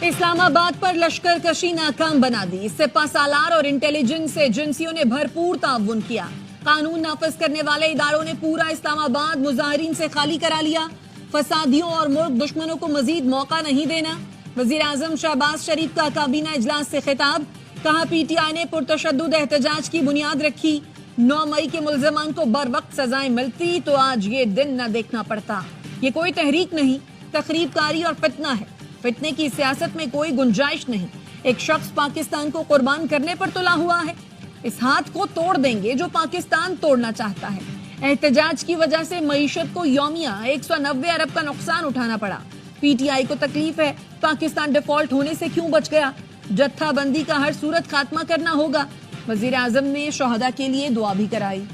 इस्लामाबाद पर लश्कर कशी नाकाम बना दी। सिपा सालार और इंटेलिजेंस एजेंसियों ने भरपूर ताउन किया। कानून नाफिज करने वाले इदारों ने पूरा इस्लामाबाद मुजाहिरीन से खाली करा लिया। फसादियों और मुल्क दुश्मनों को मजीद मौका नहीं देना। वजीर आजम शहबाज शरीफ का काबीना इजलास से खिताब, कहा पीटीआई ने पुरतशद्दुद एहतजाज की बुनियाद रखी। 9 मई के मुल्ज़मान को बर वक्त सजाएं मिलती तो आज ये दिन न देखना पड़ता। ये कोई तहरीक नहीं, तखरीबकारी और फितना है। फितने की सियासत में कोई गुंजाइश नहीं। एक शख्स पाकिस्तान को कुर्बान करने पर तुला हुआ है। इस हाथ को तोड़ देंगे जो पाकिस्तान तोड़ना चाहता है। एहतजाज की वजह से मईशत को यौमिया 190 अरब का नुकसान उठाना पड़ा। पीटीआई को तकलीफ है, पाकिस्तान डिफॉल्ट होने से क्यों बच गया। जत्थाबंदी का हर सूरत खात्मा करना होगा। वजीर आजम ने शोहदा के लिए दुआ भी कराई।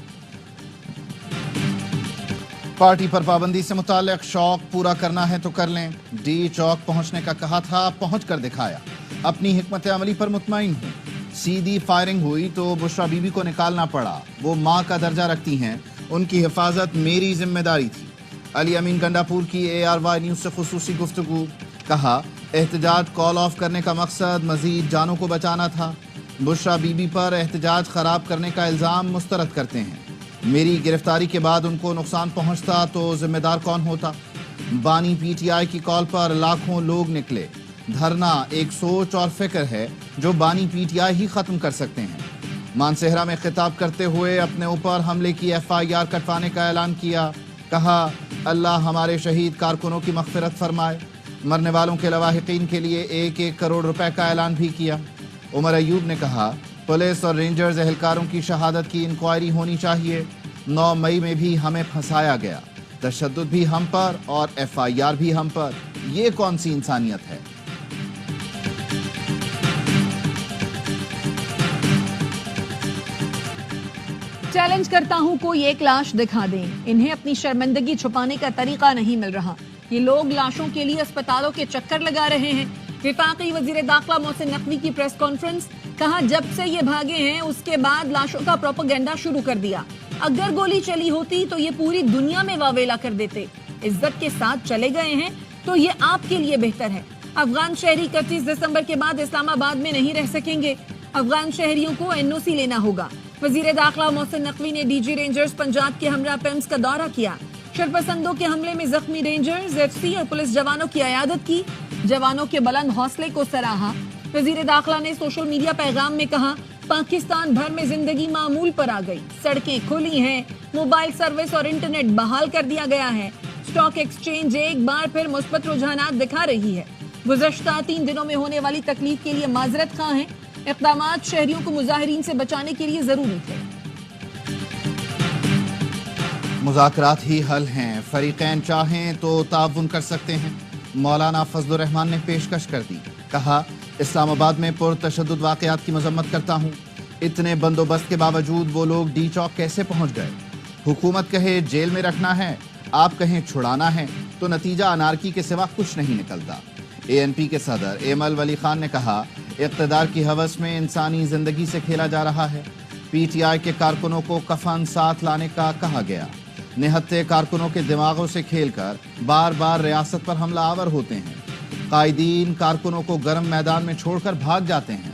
पार्टी पर पाबंदी से मुताल्लिक शौक पूरा करना है तो कर लें। डी चौक पहुंचने का कहा था, पहुंच कर दिखाया। अपनी हिकमत अमली पर मुतमईन हूँ। सीधी फायरिंग हुई तो बुशरा बीबी को निकालना पड़ा। वो माँ का दर्जा रखती हैं, उनकी हिफाजत मेरी जिम्मेदारी थी। अली अमीन गंडापुर की ARY न्यूज़ से खुसूसी गुफ्तगू, कहा एहतजाज कॉल ऑफ करने का मकसद मजीद जानों को बचाना था। बुशरा बीबी पर एहतजाज खराब करने का इल्ज़ाम मुस्तरद करते हैं। मेरी गिरफ्तारी के बाद उनको नुकसान पहुंचता तो जिम्मेदार कौन होता। बानी पीटीआई की कॉल पर लाखों लोग निकले। धरना एक सोच और फिक्र है जो बानी पीटीआई ही खत्म कर सकते हैं। मानसेहरा में खिताब करते हुए अपने ऊपर हमले की FIR कटवाने का ऐलान किया। कहा अल्लाह हमारे शहीद कारकुनों की मग़फ़िरत फरमाए। मरने वालों के लवाहिकीन के लिए 1-1 करोड़ रुपए का ऐलान भी किया। उमर अयूब ने कहा पुलिस और रेंजर्स एहलकारों की शहादत की इंक्वायरी होनी चाहिए। 9 मई में भी हमें फंसाया गया। तशद्दुद भी हम पर और FIR भी हम पर। ये कौन सी इंसानियत है। चैलेंज करता हूं कोई एक लाश दिखा दें। इन्हें अपनी शर्मिंदगी छुपाने का तरीका नहीं मिल रहा। ये लोग लाशों के लिए अस्पतालों के चक्कर लगा रहे हैं। विफाकी वजीर दाखिला मोहसिन नकवी की प्रेस कॉन्फ्रेंस, कहा जब से ये भागे हैं उसके बाद लाशों का प्रोपेगेंडा शुरू कर दिया। अगर गोली चली होती तो ये पूरी दुनिया में वावेला कर देते। इज्जत के साथ चले गए हैं तो ये आपके लिए बेहतर है। अफगान शहरी 31 दिसंबर के बाद इस्लामाबाद में नहीं रह सकेंगे। अफगान शहरियों को NOC लेना होगा। वजीर दाखिला मोहसिन नकवी ने DG रेंजर्स पंजाब के हमरा PIMS का दौरा किया। शरपसंदों के हमले में जख्मी रेंजर्स, FC और पुलिस जवानों की अयादत की। जवानों के बुलंद हौसले को सराहा। वजीर दाखिला ने सोशल मीडिया पैगाम में कहा पाकिस्तान भर में जिंदगी मामूल पर आ गई। सड़कें खुली हैं, मोबाइल सर्विस और इंटरनेट बहाल कर दिया गया है। स्टॉक एक्सचेंज एक बार फिर मुस्बत रुझानात दिखा रही है। गुज़श्ता 3 दिनों में होने वाली तकलीफ के लिए माजरत खां हैं। इक़दामात शहरियों को मुजाहिरीन से बचाने के लिए जरूरी थे। मुज़ाकरात ही हल हैं। फरीक़ैन चाहें तो ताउन कर सकते हैं। मौलाना फजलुर रहमान ने पेशकश कर दी। कहा इस्लामाबाद में पुरतशद्दुद वाक़यात की मज़म्मत करता हूँ। इतने बंदोबस्त के बावजूद वो लोग डी चौक कैसे पहुँच गए। हुकूमत कहे जेल में रखना है, आप कहें छुड़ाना है, तो नतीजा अनारकी के सिवा कुछ नहीं निकलता। ANP के सदर एमल वली खान ने कहा इक़्तिदार की हवस में इंसानी ज़िंदगी से खेला जा रहा है। PTI के कारकुनों को कफन साथ लाने का कहा गया। निहत्ते कारकुनों के दिमागों से खेलकर बार बार रियासत पर हमला आवर होते हैं। कायदीन कारकुनों को गर्म मैदान में छोड़कर भाग जाते हैं।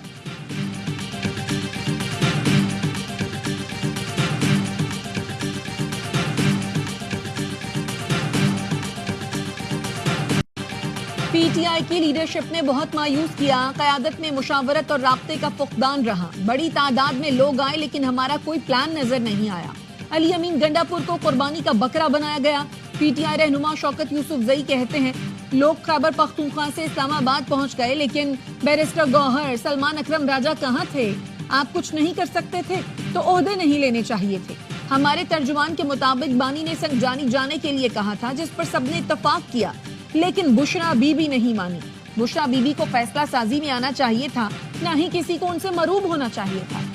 PTI की लीडरशिप ने बहुत मायूस किया। क़यादत में मुशावरत और राब्ते का फुक़दान रहा। बड़ी तादाद में लोग आए लेकिन हमारा कोई प्लान नजर नहीं आया। अली अमीन गंडापुर को कुर्बानी का बकरा बनाया गया। PTI रहनुमा शौकत यूसुफजई कहते हैं लोग खैबर पख्तूनख्वा से इस्लामाबाद पहुंच गए लेकिन बैरिस्टर गौहर, सलमान अकरम राजा कहाँ थे। आप कुछ नहीं कर सकते थे तो ओहदे नहीं लेने चाहिए थे। हमारे तर्जुमान के मुताबिक बानी ने संगजानी जाने के लिए कहा था जिस पर सबने इत्तफाक किया, लेकिन बुशरा बीबी नहीं मानी। बुशरा बीबी को फैसला साजी में आना चाहिए था, न ही किसी को उनसे मरूब होना चाहिए था।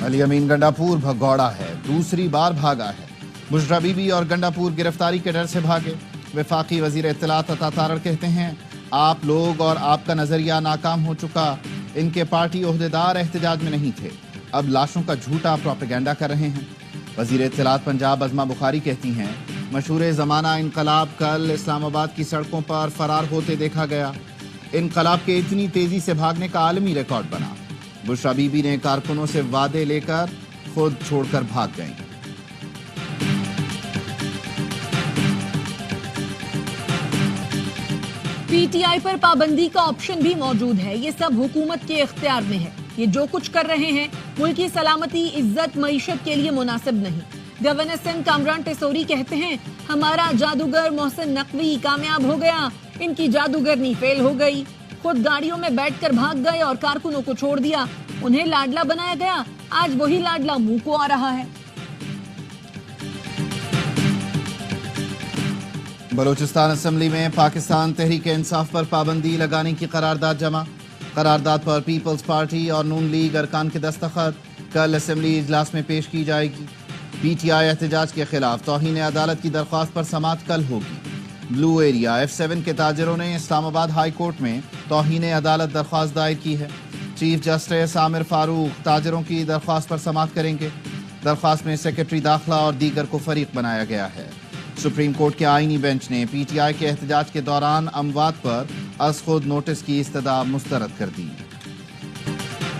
अली अमीन गंडापुर भगौड़ा है, दूसरी बार भागा है। बुशरा बीबी और गंडापुर गिरफ्तारी के डर से भागे। वफाकी वजीर इत्तलात अता तारड़ कहते हैं आप लोग और आपका नजरिया नाकाम हो चुका। इनके पार्टी ओहदेदार एहतजाज में नहीं थे, अब लाशों का झूठा प्रोपेगेंडा कर रहे हैं। वजीर इत्तलात पंजाब अज़मा बुखारी कहती हैं मशहूर ज़माना इनकलाब कल इस्लामाबाद की सड़कों पर फरार होते देखा गया। इनकलाब के इतनी तेजी से भागने का आलमी रिकॉर्ड बना। बुशरा बीबी ने कारकुनों से वादे लेकर खुद छोड़कर भाग गईं। पीटीआई पर पाबंदी का ऑप्शन भी मौजूद है। ये सब हुकूमत के इख्तियार में है। ये जो कुछ कर रहे हैं मुल्क की सलामती, इज्जत, मईशत के लिए मुनासिब नहीं। गवर्नर सिंध कामरान टेसोरी कहते हैं, हमारा जादूगर मोहसिन नकवी कामयाब हो गया, इनकी जादूगरनी फेल हो गई। खुद गाड़ियों में बैठकर भाग गए और कारकुनों को छोड़ दिया। उन्हें लाडला बनाया गया, आज वही लाडला मुंह को आ रहा है। बलूचिस्तान असेंबली में पाकिस्तान तहरीक इंसाफ पर पाबंदी लगाने की करारदाद जमा। करारदाद पर पीपल्स पार्टी और नून लीग अरकान के दस्तखत कल असेंबली इजलास में पेश की जाएगी। पीटीआई एहतजाज के खिलाफ तौहीन अदालत की दरख्वास्त पर समाअत कल होगी। ब्लू एरिया F7 के ताजरों ने इस्लामाबाद हाई कोर्ट में तौहीन अदालत दरख्वास्त दायर की है। चीफ जस्टिस आमिर फारूक ताजरों की दरख्वास्त पर समाअत करेंगे। दरख्वास्त में सेक्रेटरी दाखिला और दीगर को फरीक बनाया गया है। सुप्रीम कोर्ट के आईनी बेंच ने पीटीआई के एहतजाज के दौरान अमवात पर अज खुद नोटिस की इस्तदा मुस्तरद कर दी।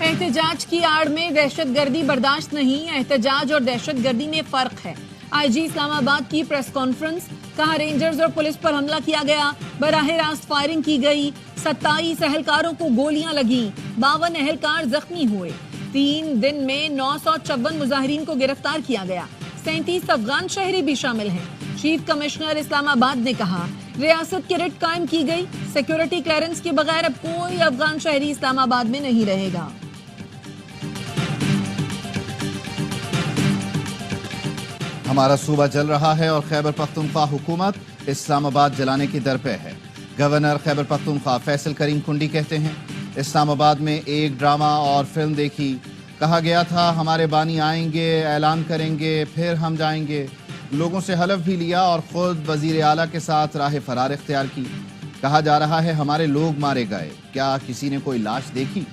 एहतजाज की आड़ में दहशतगर्दी बर्दाश्त नहीं। एहतजाज और दहशतगर्दी में फर्क है। आईजी इस्लामाबाद की प्रेस कॉन्फ्रेंस, कहा रेंजर्स और पुलिस पर हमला किया गया, बराह रास्त फायरिंग की गई, 27 अहलकारों को गोलियां लगी, 52 अहलकार जख्मी हुए। 3 दिन में 954 मुजाहिरीन को गिरफ्तार किया गया। 37 अफगान शहरी भी शामिल हैं। चीफ कमिश्नर इस्लामाबाद ने कहा, रियासत की रिट कायम की गई। सिक्योरिटी क्लियरेंस के बगैर अब कोई अफगान शहरी इस्लामाबाद में नहीं रहेगा। हमारा सूबा जल रहा है और खैबर पख्तूनख्वा हुकूमत इस्लामाबाद जलाने की दर पे है। गवर्नर खैबर पख्तूनख्वा फैसल करीम कुंडी कहते हैं, इस्लामाबाद में एक ड्रामा और फिल्म देखी, कहा गया था हमारे बानी आएंगे, ऐलान करेंगे, फिर हम जाएंगे। लोगों से हलफ भी लिया और खुद वजीर आला के साथ राह फरार इख्तियार की। कहा जा रहा है हमारे लोग मारे गए, क्या किसी ने कोई लाश देखी?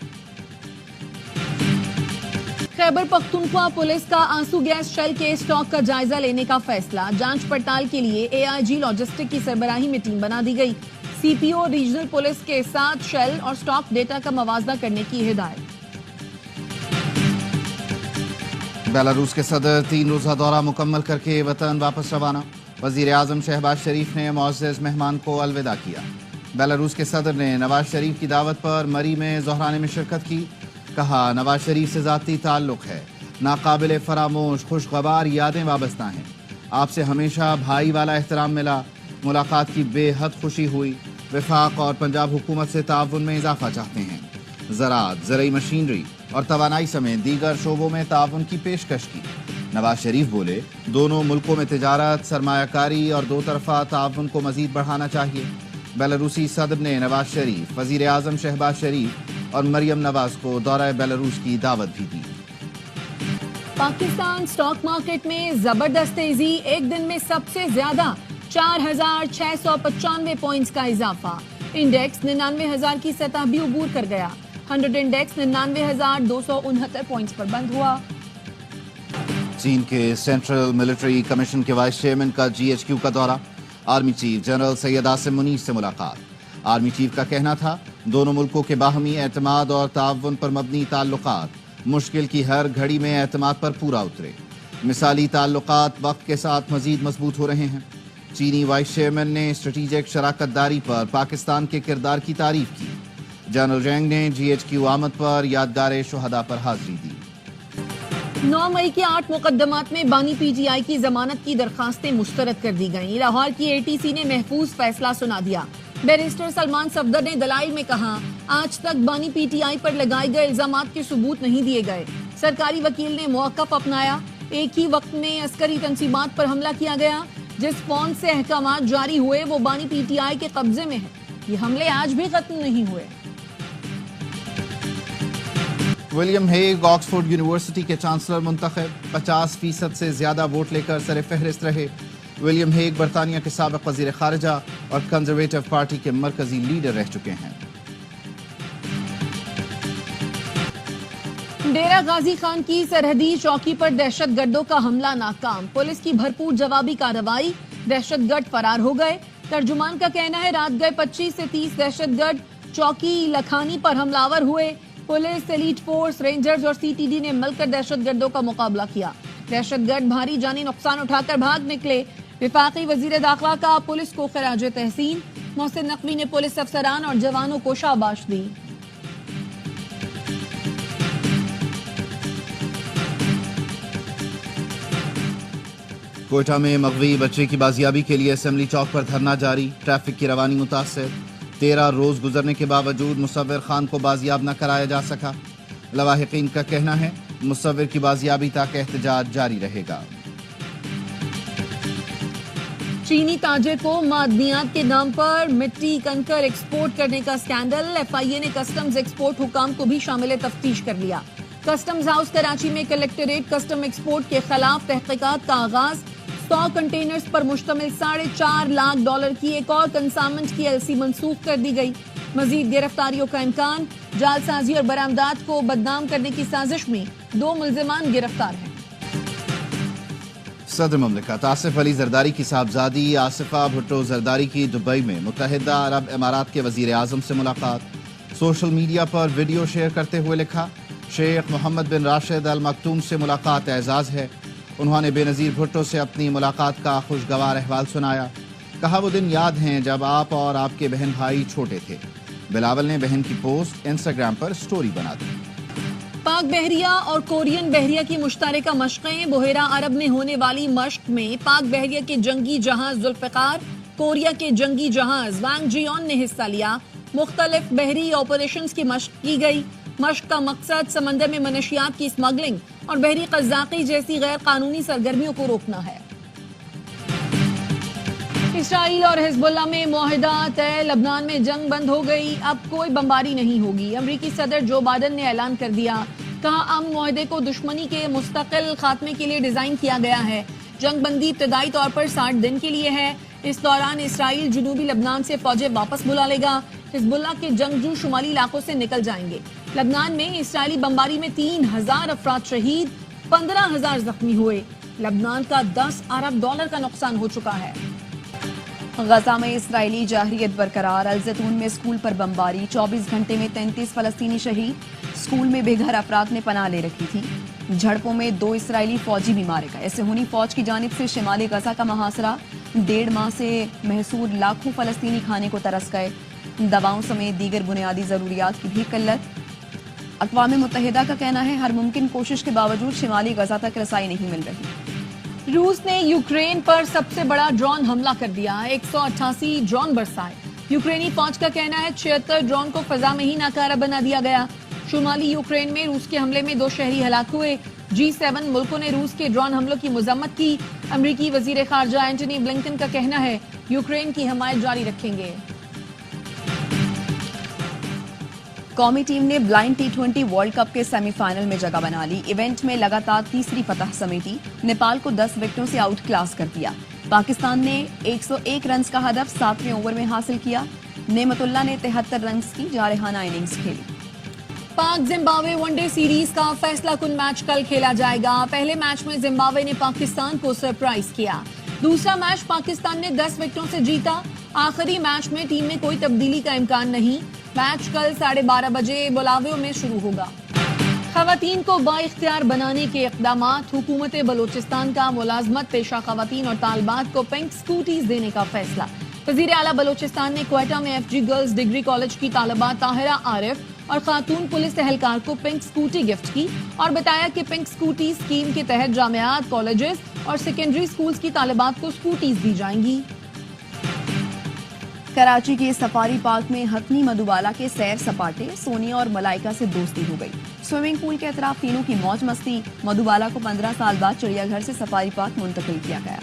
खैबर पख्तूनख्वा पुलिस का आंसू गैस शेल के स्टॉक का जायजा लेने का फैसला। जांच पड़ताल के लिए एआईजी लॉजिस्टिक की सरबराही में टीम बना दी गई। सीपीओ रीजनल पुलिस के साथ शेल और स्टॉक डेटा का मवाजना करने की हिदायत। बेलारूस के सदर 3 रोजा दौरा मुकम्मल करके वतन वापस रवाना। वजीर आजम शहबाज शरीफ ने मुअज़्ज़ज़ मेहमान को अलविदा किया। बेलारूस के सदर ने नवाज शरीफ की दावत पर मरी में ज़ोहराने में शिरकत की। कहा, नवाज शरीफ से ज़ाती ताल्लुक़ है, नाकाबिले फरामोश खुशगवार यादें वाबस्ता हैं। आपसे हमेशा भाई वाला एहतराम मिला, मुलाकात की बेहद खुशी हुई। वफाक और पंजाब हुकूमत से ताउन में इजाफा चाहते हैं। ज़राअत, ज़रई मशीनरी और तवानाई समेत दीगर शोबों में ताउन की पेशकश की। नवाज शरीफ बोले, दोनों मुल्कों में तिजारत, सरमायाकारी और दो तरफा ताउन को मजीद बढ़ाना चाहिए। बेलारूसी सदर ने नवाज शरीफ, वजीर आजम शहबाज शरीफ और मरियम नवाज को दौरा बेलारूस की दावत भी दी। पाकिस्तान स्टॉक मार्केट में जबरदस्त तेजी। एक दिन में सबसे ज्यादा 4,695 पॉइंट्स का इजाफा। इंडेक्स 99,000 की सतह भी उबूर कर गया। 100 इंडेक्स 99,269 पॉइंट्स पर बंद हुआ। चीन के सेंट्रल मिलिट्री कमीशन के वाइस चेयरमैन का GHQ का दौरा। Army chief general Syed Asim Munir से मुलाकात। आर्मी चीफ का कहना था, दोनों मुल्कों के बाहमी एतमाद और ताउन पर मबनी ताल्लुकात मुश्किल की हर घड़ी में एतमाद पर पूरा उतरे। मिसाली ताल्लुकात वक्त के साथ मजीद मजबूत हो रहे हैं। चीनी वाइस चेयरमैन ने स्ट्रेटेजिक शराकतदारी पर पाकिस्तान के किरदार की तारीफ की। जनरल जैंग ने GHQ आमद पर यादगार शुहदा पर हाजिरी दी। 9 मई के 8 मुकदमात में बानी PTI की जमानत की दरखास्तें मुस्तरद कर दी गईं। लाहौर की ATC ने महफूज फैसला सुना दिया। बैरिस्टर सलमान सफदर ने दलाइल में कहा, आज तक बानी PTI पर लगाए गए इल्जामात के सबूत नहीं दिए गए। सरकारी वकील ने मौक़िफ़ अपनाया। एक ही वक्त में अस्करी तंसीबात पर हमला किया गया। जिस फौन से अहकामात जारी हुए वो बानी PTI के कब्जे में है। ये हमले आज भी खत्म नहीं हुए। विलियम हेग ऑक्सफोर्ड यूनिवर्सिटी के चांसलर मुंतखब, 50% से ज्यादा वोट लेकर सर फहरिस्त रहे। विलियम हेग बरतानिया के साबिक वजीर खारजा और कंजर्वेटिव पार्टी के मरकजी लीडर रह चुके हैं। डेरा गाजी खान की सरहदी चौकी पर दहशतगर्दों का हमला नाकाम। पुलिस की भरपूर जवाबी कार्रवाई, दहशतगर्द फरार हो गए। तर्जुमान का कहना है रात गए 25 से 30 दहशतगर्द। चौकी लखानी पर हमलावर हुए। पुलिस, एलीट फोर्स, रेंजर्स और सीटीडी ने मिलकर दहशतगर्दों का मुकाबला किया। दहशतगर्द भारी जानी नुकसान उठाकर भाग निकले। विफाकी वजीर दाखिला का पुलिस को खराज तहसीन। मोहसिन नकवी ने पुलिस अफसरान और जवानों को शाबाश दी। कोयटा में मगवी बच्चे की बाजियाबी के लिए असेंबली चौक पर धरना जारी। ट्रैफिक की रवानी मुतासर। 13 रोज गुजरने के बावजूद मुसव्विर खान को बाजियाब न कराया जा सका। लवाहिकीन का कहना है मुसव्विर की बाजियाबी तक एहतजाज जारी रहेगा। चीनी ताजिर को मादनियात के नाम पर मिट्टी कंकर एक्सपोर्ट करने का स्कैंडल। एफआईए ने कस्टम्स एक्सपोर्ट हुकाम को भी शामिल तफ्तीश कर लिया। कस्टम्स हाउस कराची में कलेक्टरेट कस्टम एक्सपोर्ट के खिलाफ तहकीकात का आगाज। 100 कंटेनर्स पर मुश्तमिल $4.5 लाख की एक और कंसाइनमेंट की एलसी मंसूख कर दी गई। मजीद गिरफ्तारियों का इम्कान। जालसाजी और बरामदात को बदनाम करने की साजिश में 2 मुल्जिमान गिरफ्तार हैं। सदर मुमलिकत आसिफ अली जरदारी की साहबजादी आसिफा भुट्टो जरदारी की दुबई में मुत्तहिदा अरब अमारात के वजीर आजम से मुलाकात। सोशल मीडिया पर वीडियो शेयर करते हुए लिखा, शेख मोहम्मद बिन राशिद अल मकतूम से मुलाकात एजाज है। उन्होंने बेनज़ीर भुट्टो से अपनी मुलाकात का खुशगवार अहवाल सुनाया। कहा वो दिन याद हैं जब आप और आपके बहन भाई छोटे थे। बिलावल ने बहन की पोस्ट इंस्टाग्राम पर स्टोरी बना दी। पाक बहरिया और कोरियन बहरिया की मुश्तरका मशक़ें। बुहेरा अरब में होने वाली मश्क में पाक बहरिया के जंगी जहाज जुल्फ़िकार, कोरिया के जंगी जहाज वांग जियोन ने हिस्सा लिया। मुख्तलिफ बहरी ऑपरेशंस की मश्क की गई। मश्क का मकसद समंदर में मनशियात की स्मगलिंग और बहरी कज़ाक़ी जैसी गैर कानूनी सरगर्मियों को रोकना है। इसराइल और हिज़्बुल्लाह में मुआहिदा तय। लबनान में जंग बंद हो गई, अब कोई बमबारी नहीं होगी। अमरीकी सदर जो बाइडन ने ऐलान कर दिया। कहा अमन मुआहिदे को दुश्मनी के मुस्तकिल खात्मे के लिए डिजाइन किया गया है। जंग बंदी इब्तदाई तौर पर 60 दिन के लिए है। इस दौरान इसराइल जनूबी लबनान से फौजें वापस बुला लेगा। हिज़्बुल्लाह के जंगजू शुमाली इलाकों से निकल जाएंगे। लबनान में इसराइली बमबारी में 3000 अफराद शहीद, 15,000 जख्मी हुए। लबनान का $10 अरब का नुकसान हो चुका है। गजा में इसराइली जाहरियत बरकरार। अल जैतून में स्कूल पर बमबारी। 24 घंटे में 33 फलस्तीनी शहीद। स्कूल में बेघर अफराद ने पनाह ले रखी थी। झड़पों में 2 इसराइली फौजी भी मारे गए। सुहूनी फौज की जानिब से शिमाली गजा का मुहासरा। 1.5 माह से महसूर लाखों फलस्तीनी खाने को तरस गए। दवाओं समेत दीगर बुनियादी जरूरियात की भी किल्लत। अक़वाम मुत्तहिदा का कहना है हर मुमकिन कोशिश के बावजूद शिमाली गजा तक रसाई नहीं मिल रही। रूस ने यूक्रेन पर सबसे बड़ा ड्रोन हमला कर दिया। 188 ड्रोन बरसाए। यूक्रेनी फौज का कहना है 76 ड्रोन को फजा में ही नाकारा बना दिया गया। शुमाली यूक्रेन में रूस के हमले में 2 शहरी हलाक हुए। G7 मुल्कों ने रूस के ड्रोन हमलों की मजम्मत की। अमरीकी वजीर खारजा एंटनी ब्लिंकन का कहना है यूक्रेन की हमायत जारी रखेंगे। कौमी टीम ने ब्लाइंड T20 वर्ल्ड कप के सेमीफाइनल में जगह बना ली। इवेंट में लगातार तीसरी फतह समेटी। नेपाल को 10 विकेटों से आउट क्लास कर दिया। पाकिस्तान ने 101 रन का हदफ 7वें ओवर में हासिल किया। नेमतुल्लाह ने 73 रन की जारहाना इनिंग्स खेली। पाक जिम्बाब्वे वनडे सीरीज का फैसला कुन मैच कल खेला जाएगा। पहले मैच में जिम्बाब्वे ने पाकिस्तान को सरप्राइज किया। दूसरा मैच पाकिस्तान ने 10 विकेटों से जीता। आखिरी मैच में टीम में कोई तब्दीली का इम्कान नहीं। मैच कल 12:30 बजे बुलावियो में शुरू होगा। खवातीन को बाइख्तियार बनाने के इक़दामात। हुकूमत बलोचिस्तान का मुलाजमत पेशा खवातीन और तालबात को पिंक स्कूटीज देने का फैसला। वज़ीर आला बलोचिस्तान ने क्वेटा में FG गर्ल्स डिग्री कॉलेज की तालिबा ताहिरा आरिफ और खातून पुलिस एहलकार को पिंक स्कूटी गिफ्ट की और बताया कि पिंक स्कूटी स्कीम के तहत जामियात, कॉलेजेस और सेकेंडरी स्कूल्स की तालिबात को स्कूटीज दी जाएंगी। कराची के सफारी पार्क में हथनी मधुबाला के सैर सपाटे। सोनिया और मलाइका से दोस्ती हो गई। स्विमिंग पूल के अतराफ तीनों की मौज मस्ती। मधुबाला को 15 साल बाद चिड़ियाघर से सफारी पार्क मुंतकिल किया गया।